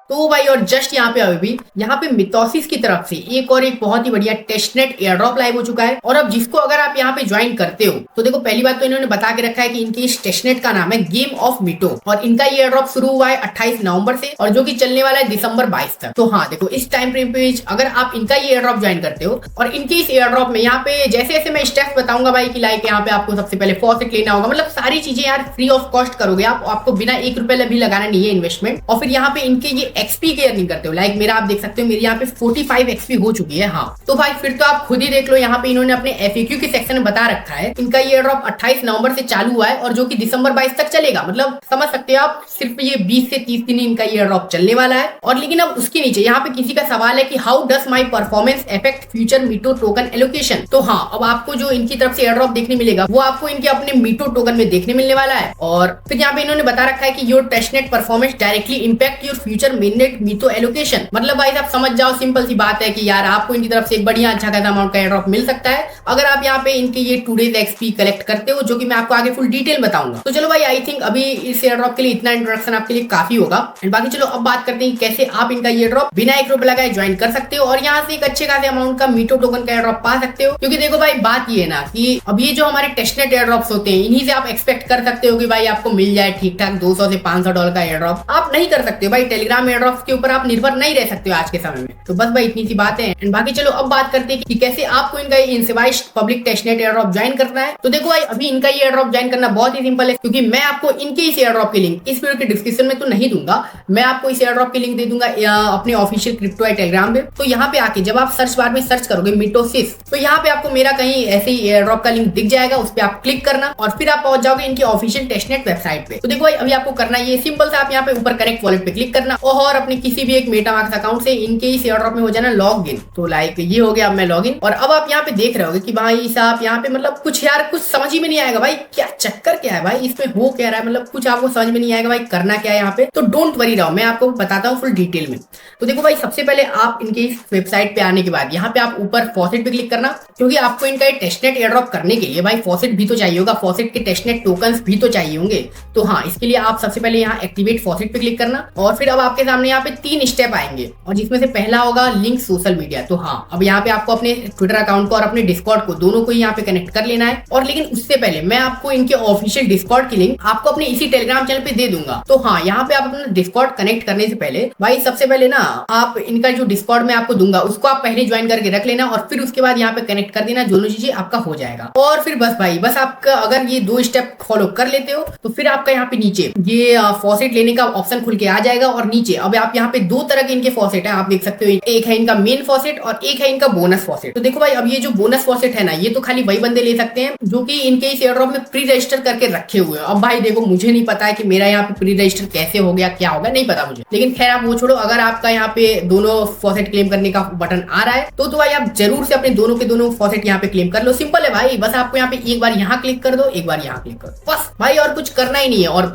तो भाई और जस्ट यहाँ पे अभी यहाँ पे मिथोसिस की तरफ से एक बहुत ही बढ़िया टेस्टनेट एयर ड्रॉप लाइव हो चुका है। और अब जिसको अगर आप यहाँ पे ज्वाइन करते हो तो देखो पहली बात तो इन्होंने बता के रखा है कि इनके इस टेस्टनेट का नाम है गेम ऑफ मिटो और इनका ये एयर ड्रॉप शुरू हुआ है 28 नवंबर से और जो कि चलने वाला है दिसंबर 22 तक। तो हाँ देखो इस टाइम फ्रेम पे अगर आप इनका ये एयर ड्रॉप ज्वाइन करते हो और इनके इस एयर ड्रॉप में यहाँ पे जैसे जैसे मैं स्टेप्स बताऊंगा भाई कि लाइक यहाँ पे आपको सबसे पहले फॉसेट लेना होगा, मतलब सारी चीजें यार फ्री ऑफ कॉस्ट करोगे आप, आपको बिना 1 रुपए भी लगाना नहीं है इन्वेस्टमेंट। और फिर यहाँ पे इनके ये एक्सपी केयर नहीं करते हो, लाइक मेरा आप देख सकते हो मेरी यहाँ पे 45 एक्सपी हो चुकी है। हाँ तो भाई फिर तो आप खुद ही देख लो, यहाँ पे इन्होंने अपने FAQ के सेक्शन में बता रखा है इनका ये ड्रॉप 28 नवंबर से चालू हुआ है और जो कि दिसंबर 22 तक चलेगा, मतलब समझ सकते हो आप सिर्फ ये 20 से 30 दिन इनका ये ड्रॉप चलने वाला है। और लेकिन अब उसके नीचे यहाँ पे किसी का सवाल है कि how does my performance affect future मीटो टोकन एलोकेशन। तो हाँ अब आपको जो इनकी तरफ से एयर ड्रॉप देखने मिलेगा वो आपको इनके अपने मीटो टोकन में देखने मिलने वाला है। और फिर यहाँ पे इन्होंने बता रखा है कि your testnet performance directly impact your future mainnet मीटो एलोकेशन। मतलब भाई आप समझ जाओ, सिंपल सी बात है कि यार आपको इनकी तरफ से एक बढ़िया अच्छा खासा अमाउंट का एयर ड्रॉप मिल सकता है अगर आप यहाँ पे इनके ये 2 डेज एक्सपी कलेक्ट करते हो, जो कि मैं आपको आगे फुल डिटेल बताऊंगा। तो चलो भाई आई थिंक अभी इस एयर ड्रॉप के लिए इतना इंट्रोडक्शन आपके लिए काफी होगा। एंड बाकी चलो अब बात करते हैं कैसे आप इनका ये ड्रॉप बिना 1 रुपए लगाए ज्वाइन कर सकते हो और यहाँ से एक अच्छे खासे अमाउंट का मीटो टोकन का एयर ड्रॉप पा सकते हो। क्योंकि देखो भाई बात ये है ना कि अब ये जो हमारे टेस्टनेट एयर ड्रॉप्स होते हैं इन्हीं से आप एक्सपेक्ट कर सकते हो कि भाई आपको मिल जाए ठीक ठाक 200 से 500 डॉलर का एयर ड्रॉप। आप नहीं कर सकते हो भाई, टेलीग्राम एयर ड्रॉप्स के ऊपर आप निर्भर नहीं रह सकते हो आज के समय में। तो बस भाई इतनी सी बात है। एंड बाकी चलो अब बात करते हैं कि कैसे आपको इनका इंसेवाइज public testnet airdrop join करना है। तो देखो भाई अभी इनका ये एयर ड्रॉप ज्वाइन करना बहुत ही सिंपल है, क्योंकि मैं आपको इनके इस एयर ड्रॉप की लिंक इस वीडियो के डिस्क्रिप्शन में तो नहीं दूंगा, मैं आपको इस एयर ड्रॉप की लिंक दे दूंगा अपने ऑफिशियल क्रिप्टो टेलीग्राम पे। तो यहाँ पे आके जब आप सर्च बार में सर्च करोगे मिटोसिस तो यहाँ पे आपको मेरा कहीं ऐसे ही एयर ड्रॉप का लिंक दिख जाएगा, उस पर आप क्लिक करना और फिर आप पहुंच जाओगे इनकी ऑफिशियल टेस्टनेट वेबसाइट पे। तो देखो भाई अभी आपको करना ये सिंपल सा, आप यहाँ पे ऊपर कनेक्ट वॉलेट पे क्लिक करना और अपने किसी भी एक मेटामास्क अकाउंट से इनके इस एयर ड्रॉप में हो जाना लॉग इन। तो लाइक ये हो गया, अब मैं लॉग इन। और अब आप यहाँ पे देख रहे होगे कि भाई साहब यहाँ पे मतलब कुछ यार कुछ समझ ही में नहीं आएगा भाई क्या चक्कर क्या है भाई इसमें हो क्या रहा है, मतलब कुछ आपको समझ में नहीं आएगा भाई करना क्या है यहाँ पे। तो डोंट वरी रहो, मैं आपको बताता हूँ फुल डिटेल में। तो देखो भाई सबसे पहले आप इनके इस वेबसाइट पे आने के बाद यहाँ पे आप ऊपर फॉसेट पे क्लिक करना, क्योंकि आपको इनका टेस्टनेट एयर ड्रॉप करने के लिए भाई फॉसेट भी तो चाहिए होगा, फॉसेट के टेस्टनेट टोकन्स भी तो चाहिए होंगे। तो हाँ इसके लिए आप सबसे पहले यहाँ एक्टिवेट फॉसेट पे क्लिक करना और फिर अब आपके सामने यहाँ पे 3 स्टेप आएंगे और जिसमें से पहला होगा लिंक सोशल मीडिया। तो हाँ अब यहाँ पे आपको अपने ट्विटर अकाउंट को और अपने डिस्कॉर्ड को दोनों को यहाँ पे कनेक्ट कर लेना है। और लेकिन उससे पहले मैं आपको इनके ऑफिशियल डिस्कॉर्ड की लिंक आपको अपने इसी टेलीग्राम चैनल पे दे दूंगा। तो हाँ यहाँ पे आप अपना डिस्कॉर्ड कनेक्ट करने से पहले भाई सबसे पहले ना आप इनका जो डिस्कॉर्ड में आपको दूंगा उसको आप पहले ज्वाइन करके रख लेना और फिर उसके बाद यहाँ पे कनेक्ट कर देना, दोनों चीजें आपका हो जाएगा। और फिर बस भाई बस आपका अगर ये 2 स्टेप फॉलो कर लेते हो तो फिर आपका यहाँ पे नीचे ये फॉसेट लेने का ऑप्शन खुल के आ जाएगा। और नीचे अब आप यहाँ पे 2 तरह के इनके फॉसेट है आप देख सकते हो, एक है इनका मेन फॉसेट और एक है इनका बोनस फॉसेट। तो देखो भाई अब ये जो बोनस फॉसेट है ना ये तो खाली वही बंदे ले सकते हैं जो कि इनके इस एयर ड्रॉप में प्री रजिस्टर करके रखे हुए हैं। अब भाई देखो मुझे नहीं पता है कि मेरा यहाँ पे प्री रजिस्टर कैसे हो गया क्या होगा नहीं पता मुझे, लेकिन खैर आप वो छोड़ो। अगर आपका यहाँ पे दोनों फॉसेट क्लेम करने का बटन आ रहा है तो भाई आप जरूर से अपने दोनों के दोनों फॉसेट यहाँ पे क्लेम कर लो। सिंपल है भाई, बस आपको यहाँ पे एक बार यहाँ क्लिक कर दो एक बार यहाँ क्लिक कर दो, बस भाई और कुछ करना ही नहीं है। और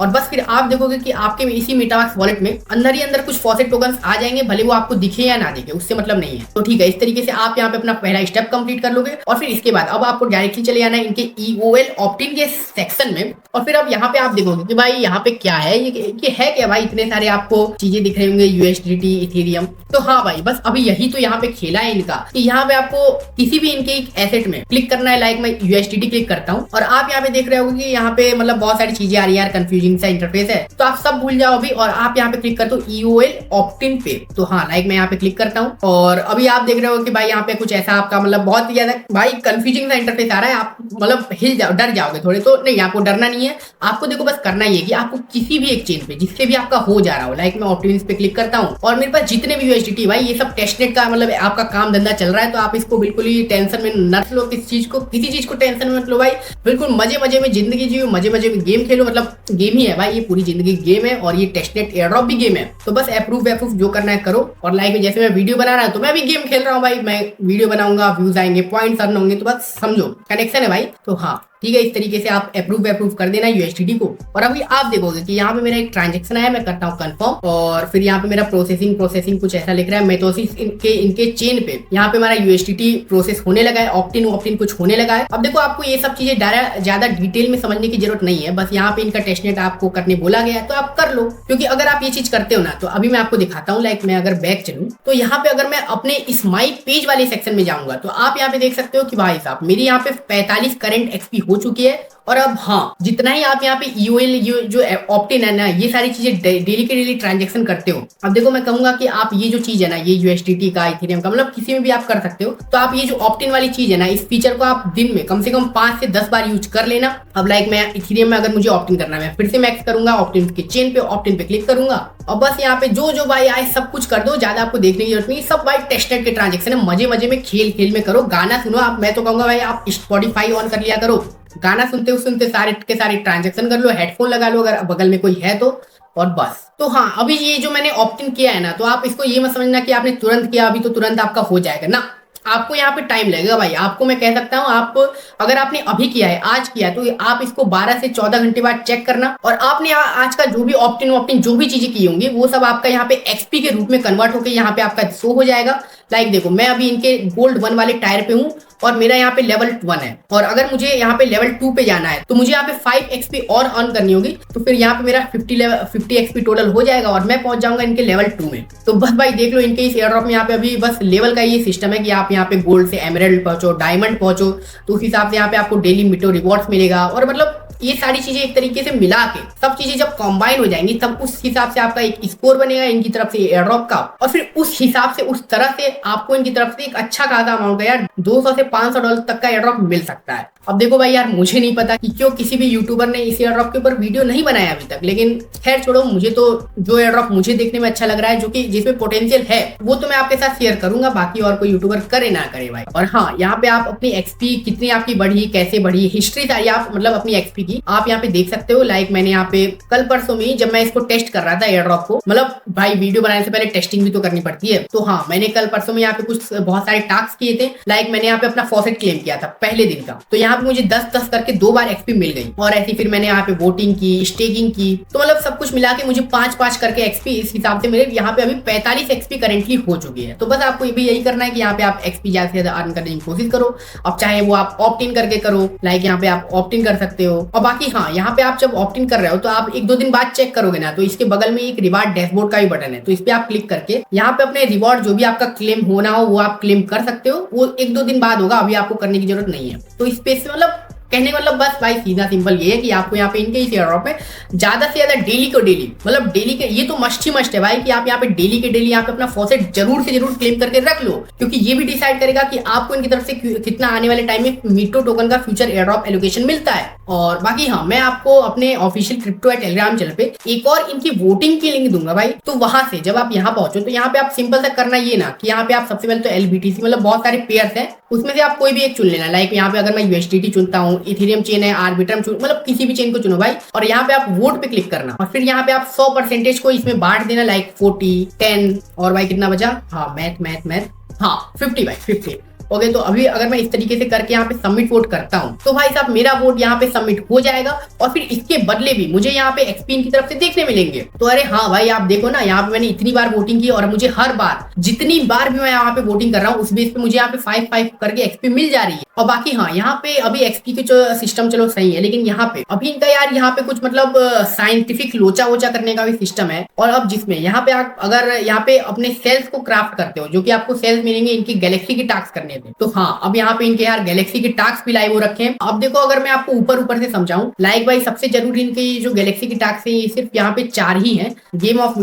बस फिर आप देखोगे कि आपके इसी मेटामास्क वॉलेट में अंदर ही अंदर कुछ फॉसेट टोकन्स आ जाएंगे, भले वो आपको दिखे या ना दिखे उससे मतलब नहीं है। तो ठीक है इस तरीके से आप यहाँ पे अपना पहला स्टेप कंप्लीट कर लोगे और फिर इसके बाद अब आपको डायरेक्टली चले जाना है इनके EOL ऑप्टिन के सेक्शन में। और फिर अब यहाँ पे आप देखोगे कि भाई यहाँ पे क्या है, ये है क्या भाई, इतने सारे आपको चीजें दिख रहे होंगे USDT इथेरियम। तो हाँ भाई बस अभी यही तो यहाँ पे खेला है इनका कि यहाँ पे आपको किसी भी इनके एक एसेट में क्लिक करना है। लाइक मैं USDT क्लिक करता हूँ और आप यहाँ पे देख रहे होगे कि यहाँ पे मतलब बहुत सारी चीजें आ रही है यार, कंफ्यूजिंग सा इंटरफेस है तो आप सब भूल जाओ अभी और आप यहाँ पे क्लिक करते हो EOL ऑप्टिन पे। तो हाँ लाइक मैं यहाँ पे क्लिक करता हूँ और अभी आप देख रहे हो कि भाई यहाँ पे कुछ ऐसा आपका मतलब बहुत ज्यादा भाई कंफ्यूजिंग सा इंटरफेस आ रहा है, आप मतलब हिल जाओ डर जाओगे थोड़े। तो नहीं आपको डरना नहीं है, आपको देखो बस करना ही है कि आपको किसी भी एक चेन पे जिससे भी आपका हो जा रहा हो, लाइक मैं ऑप्टिन पे क्लिक करता हूँ और मेरे पास जितने भी USDT भाई ये सब टेस्टनेट का मतलब आपका काम धंधा चल रहा है तो आप इसको बिल्कुल ही टेंशन में न लो, किसी चीज को टेंशन में मत लो भाई, बिल्कुल मजे मजे में जिंदगी जियो, मजे मजे में गेम खेलो। मतलब गेम ही है भाई, ये पूरी जिंदगी गेम है और ये टेस्टनेट एयर ड्रॉप भी गेम है। तो बस अप्रूव जो करना है करो। और लाइक जैसे मैं वीडियो बना रहा हूँ तो मैं भी गेम खेल रहा हूँ भाई, मैं वीडियो बनाऊंगा व्यूज आएंगे पॉइंट्स अर्न होंगे, तो बस समझो कनेक्शन है भाई। तो हाँ ठीक है, इस तरीके से आप अप्रूव कर देना यूएसडीटी को। और अभी आप देखोगे कि यहाँ पे मेरा एक ट्रांजेक्शन आया, मैं करता हूँ कंफर्म, और फिर यहाँ पे मेरा प्रोसेसिंग कुछ ऐसा लिख रहा है। मेथोसिस इनके चेन पे यहाँ पे हमारा यूएसडीटी प्रोसेस होने लगा है, ऑप्टिन कुछ होने लगा है। अब देखो आपको ये सब चीजें ज्यादा डिटेल में समझने की जरूरत नहीं है, बस यहाँ पे इनका टेस्टनेट आपको करने बोला गया है तो आप कर लो, क्योंकि अगर आप ये चीज करते हो ना तो अभी मैं आपको दिखाता हूँ। लाइक मैं अगर बैक चलूँ तो यहाँ पे अगर मैं अपने इस माई पेज वाले सेक्शन में जाऊंगा तो आप यहाँ पे देख सकते हो कि भाई साहब मेरी यहाँ पे 45 करंट एक्सपी हो चुकी है। और अब हाँ, जितना ही आप यहाँ पे यूएल जो ऑप्टिन है ना, ये सारी चीजें डेली के डेली ट्रांजेक्शन करते हो। अब देखो मैं कहूंगा कि आप ये जो चीज है ना, ये यूएसडीटी का, इथेरियम का, मतलब किसी में भी आप कर सकते हो। तो आप ये जो ऑप्टिन वाली चीज है ना, इस फीचर को आप दिन में कम से कम 5 से 10 बार यूज कर लेना। अब लाइक मैं इथेरियम में अगर मुझे ऑप्टिन करना है, फिर से मैं करूंगा ऑप्टिन के चेन पे, ऑप्टिन पे क्लिक करूंगा और बस यहाँ पे जो भाई आए सब कुछ कर दो, ज्यादा आपको देखने की जरूरत नहीं। सब भाई टेस्टेड के ट्रांजेक्शन है, मजे में खेल में करो, गाना सुनो। आप मैं तो कहूंगा भाई आप स्पॉटिफाई ऑन कर लिया करो, गाना सुनते सारे के सारे ट्रांजेक्शन कर लो, हेडफोन लगा लो अगर बगल में कोई है तो, और बस। तो हाँ, अभी ये जो मैंने ऑप्टिन किया है ना, तो आप इसको ये मत समझना कि आपने तुरंत किया अभी तो तुरंत आपका हो जाएगा ना, आपको यहाँ पे टाइम लगेगा भाई। आपको मैं कह सकता हूँ, आप अगर आपने अभी किया है, आज किया है, तो आप इसको 12 से 14 घंटे बाद चेक करना। और आपने आज का जो भी ऑप्टिन जो भी चीजें की होंगी वो सब आपका यहाँ पे एक्सपी के रूप में कन्वर्ट होकर यहाँ पे आपका शो हो जाएगा। लाइक देखो मैं अभी इनके गोल्ड 1 वाले टायर पे हूँ और मेरा यहाँ पे लेवल 1 है, और अगर मुझे यहाँ पे लेवल 2 पे जाना है तो मुझे यहाँ पे 5 एक्सपी और अर्न करनी होगी। तो फिर यहाँ पे मेरा 50 एक्सपी टोटल हो जाएगा और मैं पहुंच जाऊंगा इनके लेवल 2 में। तो बस भाई देख लो, इनके इस एयर ड्रॉप में यहाँ पे अभी बस लेवल का ये सिस्टम है कि आप यहाँ पे गोल्ड से एमराल्ड पहुंचो, डायमंड पहुंचो, तो उस हिसाब से यहाँ पे आपको डेली मिटो रिवॉर्ड्स मिलेगा। और मतलब ये सारी चीजें एक तरीके से मिला के सब चीजें जब कंबाइन हो जाएंगी तब उस हिसाब से आपका एक स्कोर बनेगा इनकी तरफ से एयर ड्रॉप का, और फिर उस हिसाब से उस तरह से आपको इनकी तरफ से एक अच्छा खासा अमाउंट है यार, $200 से $500 तक का एयर ड्रॉप मिल सकता है। अब देखो भाई यार, मुझे नहीं पता कि क्यों किसी भी यूट्यूबर ने इस एयर ड्रॉप के ऊपर वीडियो नहीं बनाया अभी तक, लेकिन खैर छोड़ो, मुझे तो जो एयर ड्रॉप मुझे देखने में अच्छा लग रहा है, जो कि जिसमें पोटेंशियल है, वो तो मैं आपके साथ शेयर करूंगा, बाकी और कोई यूट्यूबर करे ना करे भाई। और हाँ, यहाँ पे आप अपनी एक्सपी कितनी आपकी बढ़ी, कैसे बढ़ी, हिस्ट्री सारी आप मतलब अपनी एक्सपी की आप यहाँ पे देख सकते हो। लाइक मैंने यहाँ पे कल परसों में जब मैं इसको टेस्ट कर रहा था एयर ड्रॉप को, मतलब भाई वीडियो बनाने से पहले टेस्टिंग भी तो करनी पड़ती है, तो हाँ मैंने कल परसों में यहाँ पे कुछ बहुत सारे टास्क किए थे। लाइक मैंने यहाँ पे अपना फॉसेट क्लेम किया था पहले दिन का, तो यहाँ पे मुझे 10 करके 2 बार एक्सपी मिल गई, और ऐसी फिर मैंने यहाँ पे वोटिंग की, स्टेकिंग की, तो मतलब सब कुछ मिला के मुझे 5 करके एक्सपी, इस हिसाब से मेरे यहाँ पे अभी 45 एक्सपी करेंटली हो चुकी है। तो बस आपको भी यही करना है कि यहाँ पे आप एक्सपी ज्यादा से ज्यादा अर्न करने की कोशिश करो। अब चाहे वो आप ऑप्ट इन करके करो, लाइक यहाँ पे आप ऑप्ट इन कर सकते हो। और बाकी हाँ, यहाँ पे आप जब ऑप्ट इन कर रहे हो तो आप 1-2 दिन बाद चेक करोगे ना, तो इसके बगल में एक रिवार्ड डैशबोर्ड का भी बटन है, तो इस पे आप क्लिक करके यहाँ पे अपने रिवॉर्ड जो भी आपका क्लेम होना हो वो आप क्लेम कर सकते हो। वो 1-2 दिन बाद होगा, अभी आपको करने की जरूरत नहीं है। तो इस पे से मतलब कहने का मतलब बस भाई सीधा सिंपल ये है कि आपको यहाँ पे इनके इस एयर ड्रॉप में ज्यादा से ज्यादा डेली को डेली, मतलब डेली के, ये तो मस्ट ही मस्ट है भाई कि आप यहाँ पे डेली के डेली यहाँ पे अपना फॉसेट जरूर से जरूर क्लेम करके रख लो, क्योंकि ये भी डिसाइड करेगा कि आपको इनकी तरफ से कितना आने वाले टाइम में मीटो टोकन का फ्यूचर एयर ड्रॉप एलोकेशन मिलता है। और बाकी हाँ, मैं आपको अपने ऑफिशियल क्रिप्टो या टेलीग्राम चैनल पे एक और इनकी वोटिंग की लिंक दूंगा भाई, तो वहां से जब आप यहाँ पहुंचो तो यहाँ पे आप सिंपल सा करना ये ना कि यहाँ पे आप सबसे पहले तो LBTC, मतलब बहुत सारे पेयर्स हैं, उसमें से आप कोई भी एक चुन लेना। लाइक यहाँ पे अगर मैं USDT चुनता हूँ, इथेरियम चेन है, आर्बिट्रम चुन, मतलब किसी भी चेन को चुनो भाई, और यहाँ पे आप वोट पे क्लिक करना, और फिर यहाँ पे आप 100% को इसमें बांट देना, लाइक 40, 10 और भाई कितना बचा, हाँ मैथ हाँ 50 भाई 50। ओके, तो अभी अगर मैं इस तरीके से करके यहाँ पे सबमिट वोट करता हूँ तो भाई साहब मेरा वोट यहाँ पे सबमिट हो जाएगा, और फिर इसके बदले भी मुझे यहाँ पे एक्सपी की तरफ से देखने मिलेंगे। तो अरे हाँ भाई, आप देखो ना, यहाँ पे मैंने इतनी बार वोटिंग की और मुझे हर बार जितनी बार भी मैं यहाँ पे वोटिंग कर रहा हूँ उस बेस पे मुझे यहाँ पे 5 करके एक्सपी मिल जा रही है। और बाकी हाँ, यहाँ पे अभी एक्सपी के जो सिस्टम चलो सही है, लेकिन यहाँ पे अभी इनका यार यहाँ पे कुछ मतलब साइंटिफिक लोचा वोचा करने का भी सिस्टम है। और अब जिसमें यहाँ पे आप अगर यहाँ पे अपने सेल्स को क्राफ्ट करते हो, जो कि आपको सेल्स मिलेंगे इनकी गैलेक्सी के टास्क करने थे, तो हाँ अब यहाँ पे इनके यार गैलेक्सी के टास्क भी लाइव हो रखे हैं। अब देखो, अगर मैं आपको ऊपर से समझाऊं, लाइक भाई सबसे जरूरी इनके जो गैलेक्सी के टास्क है ये सिर्फ यहाँ पे 4 ही हैं, गेम ऑफ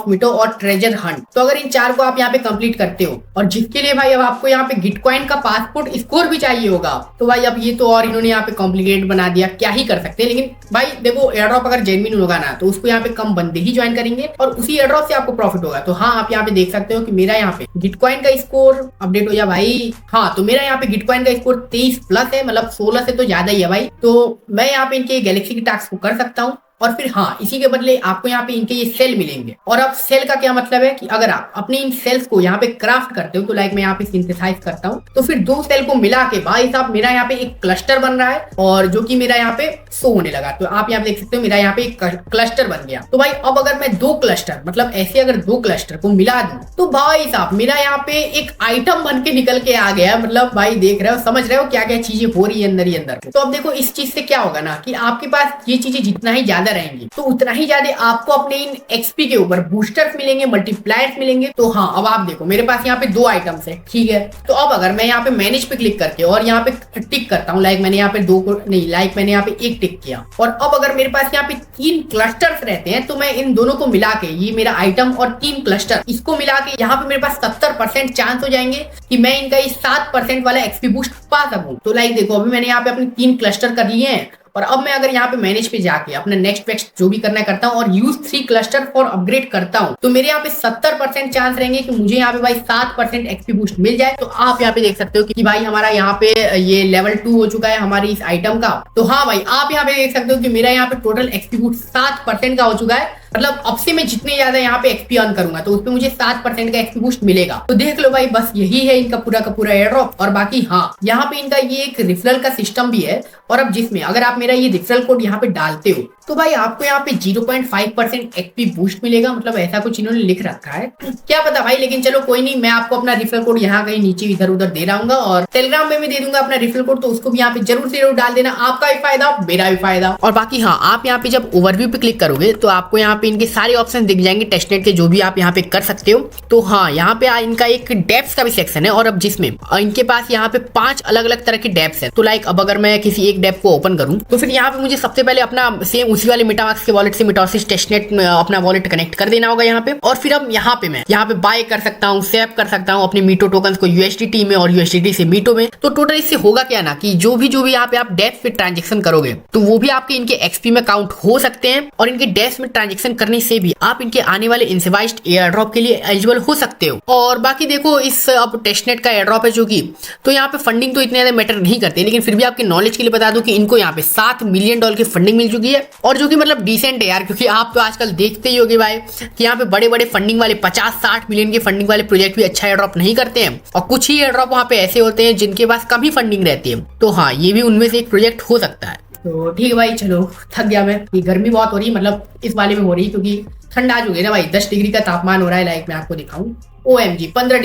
मिटो और ट्रेजर हंट। तो अगर इन 4 को आप यहाँ पे कंप्लीट करते हो, और जिसके लिए भाई अब आपको यहाँ पे गिटकॉइन का पासपोर्ट स्कोर भी चाहिए होगा, तो भाई अब ये तो और इन्होंने यहाँ पे कॉम्प्लिकेट बना दिया, क्या ही कर सकते हैं। लेकिन भाई देखो, एयर ड्रॉप अगर जेन्युइन होगा ना तो उसको यहाँ पे कम बंदे ही ज्वाइन करेंगे और उसी एयर ड्रॉप से आपको प्रॉफिट होगा। तो हाँ, आप यहाँ पे देख सकते हो कि मेरा यहाँ पे गिटकॉइन का स्कोर अपडेट हो जा भाई। हाँ, तो मेरा यहाँ पे गिटकॉइन का स्कोर 23+ है, मतलब 16 से तो ज्यादा ही है भाई। तो मैं यहाँ पे इनके गैलेक्सी के टास्क को कर सकता हूँ। और फिर हाँ, इसी के बदले आपको यहाँ पे इनके ये सेल मिलेंगे। और अब सेल का क्या मतलब है कि अगर आप अपने इन सेल्स को यहाँ पे क्राफ्ट करते हो, तो लाइक मैं यहाँ पे सिंथेसाइज करता हूँ, तो फिर दो सेल को मिला के भाई साहब मेरा यहाँ पे एक क्लस्टर बन रहा है, और जो कि मेरा यहाँ पे शो होने लगा। तो आप यहाँ पे देख सकते हो मेरा यहाँ पे एक क्लस्टर बन गया। तो भाई अब अगर मैं दो क्लस्टर, मतलब ऐसे अगर दो क्लस्टर को मिला दूं, तो भाई साहब मेरा यहाँ पे एक आइटम बन के निकल के आ गया। मतलब भाई देख रहे हो, समझ रहे हो क्या क्या चीजें हो रही है अंदर ही अंदर। तो अब देखो इस चीज से क्या होगा ना कि आपके पास ये चीजें जितना ही ज्यादा रहेंगी, तो उतना ही ज्यादा आपको अपने इन एक्सपी के ऊपर बूस्टर्स मिलेंगे, मल्टीप्लायर्स मिलेंगे। तो हाँ, अब आप देखो मेरे पास यहाँ पे दो आइटम्स है, ठीक है। तो अब अगर मैं यहाँ पे मैनेज पे क्लिक करके और यहाँ पे टिक करता हूँ, लाइक मैंने यहाँ पे दो को नहीं, लाइक मैंने यहाँ पे एक टिक किया, और अब अगर मेरे पास यहाँ पे तीन क्लस्टर्स रहते हैं, तो मैं इन दोनों को मिला के, ये मेरा आइटम और तीन क्लस्टर, इसको मिला के यहाँ पे मेरे पास 70% चांस हो जाएंगे कि मैं इनका ये 7% वाला एक्सपी बूस्ट पा सकूं। तो लाइक देखो अभी मैंने यहाँ पे अपने तीन क्लस्टर कर लिए हैं, और अब मैं अगर यहाँ पे मैनेज पे जाके अपना नेक्स्ट जो भी करना करता हूँ और यूज 3 क्लस्टर फॉर अपग्रेड करता हूँ, तो मेरे यहाँ पे 70% चांस रहेंगे कि मुझे यहाँ पे भाई 7% एक्सपी बूस्ट मिल जाए। तो आप यहाँ पे देख सकते हो कि भाई हमारा यहाँ पे ये लेवल 2 हो चुका है हमारी इस आइटम का। तो हाँ भाई, आप यहाँ पे देख सकते हो कि मेरा यहाँ पे टोटल एक्सपी बूस्ट 7% का हो चुका है। मतलब अब से मैं जितने ज्यादा यहाँ पे एक्सपी अर्न करूंगा, तो उसपे मुझे 7% का एक्सपी बूस्ट मिलेगा। तो देख लो भाई, बस यही है इनका पूरा का पूरा एयर ड्रॉप। और बाकी हाँ, यहाँ पे इनका ये एक रिफरल का सिस्टम भी है, और अब जिसमें अगर आप मेरा ये रिफरल कोड यहाँ पे डालते हो, तो भाई आपको यहाँ पे 0.5% एक्सपी बूस्ट मिलेगा। मतलब ऐसा कुछ इन्होंने लिख रखा है, क्या पता भाई, लेकिन चलो कोई नहीं, मैं आपको अपना रिफरल कोड यहाँ कहीं नीचे इधर उधर दे रहा और टेलीग्राम में भी दे दूंगा अपना रिफरल कोड, तो उसको भी यहाँ पे जरूर से जरूर डाल देना, आपका भी फायदा मेरा भी फायदा। और बाकी हाँ, आप यहाँ पे जब ओवरव्यू पे क्लिक करोगे, तो आपको यहाँ पे इनके सारे ऑप्शन दिख जाएंगे टेस्टनेट के, जो भी आप यहाँ पे कर सकते हो। तो हाँ, यहाँ पे इनका एक डेप्स का भी सेक्शन है, और अब जिसमें इनके पास यहाँ पे 5 अलग अलग तरह के डेप्स है। तो लाइक अब अगर मैं किसी एक डेप को ओपन करूँ, तो फिर यहाँ पे मुझे सबसे पहले अपना सेम उसी वाले मेटामास्क के वॉलेट से मिटोसिस टेस्टनेट में अपना वॉलेट कनेक्ट कर देना होगा यहाँ पे। और फिर अब यहाँ पे मैं यहाँ पे बाय कर सकता हूँ, सेव कर सकता हूँ अपने मीटो टोकन्स को यूएसडीटी में और यूएसडीटी से मीटो में। तो टोटल इससे होगा क्या ना कि जो भी यहाँ पे आप डेप्स पे ट्रांजेक्शन करोगे, तो वो भी आपके इनके एक्सपी में काउंट हो सकते हैं, और इनके डेप्स में ट्रांजेक्शन करने से भी आप इनके आने वाले इंसेवाइज्ड एयर ड्रॉप के लिए एलिजिबल हो सकते हो। और बाकी देखो इस अब टेस्टनेट का एयर ड्रॉप है जो कि, तो यहाँ पे फंडिंग तो इतने ज्यादा मैटर नहीं करते, लेकिन फिर भी आपके नॉलेज के लिए बता दूं कि इनको यहाँ पे $7 मिलियन की फंडिंग मिल चुकी है, और जो कि मतलब डिसेंट है यार, क्योंकि आप तो आजकल देखते ही होगे भाई कि यहाँ पे बड़े बड़े फंडिंग वाले 50-60 मिलियन की फंडिंग वाले प्रोजेक्ट भी अच्छा एयर ड्रॉप नहीं करते हैं, और कुछ ही एयर ड्रॉप वहाँ पे ऐसे होते हैं जिनके पास कम ही फंडिंग रहती है। तो हाँ, ये भी उनमें से एक प्रोजेक्ट हो सकता है। तो ठीक है भाई, चलो थक गया मैं, ये गर्मी बहुत हो रही है, मतलब इस वाले में हो रही है क्योंकि ठंडा आ चुकी है ना भाई, 10 डिग्री का तापमान हो रहा है। लाइक मैं आपको दिखाऊं, OMG 15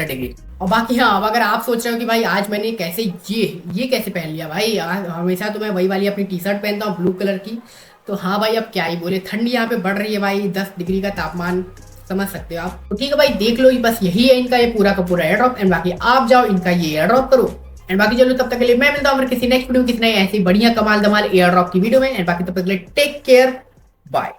डिग्री। और बाकी हाँ, अब अगर आप सोच रहे हो कि भाई आज मैंने कैसे ये कैसे पहन लिया भाई, हमेशा तो मैं वही वाली अपनी टी शर्ट पहनता हूँ ब्लू कलर की। तो हाँ भाई, अब क्या ही बोले, ठंडी यहाँ पे बढ़ रही है भाई, 10 डिग्री का तापमान समझ सकते हो आप। तो ठीक है भाई, देख लो, बस यही है इनका ये पूरा का पूरा एयर ड्रॉप। एंड बाकी आप जाओ इनका ये एयर ड्रॉप करो। एंड बाकी चलो, तब तक के लिए मैं मिलता हूँ किसी नेक्स्ट वीडियो, किसी नई ऐसी बढ़िया कमाल धमाल एयर ड्रॉप की वीडियो में। एंड बाकी तब तक के लिए टेक केयर, बाय।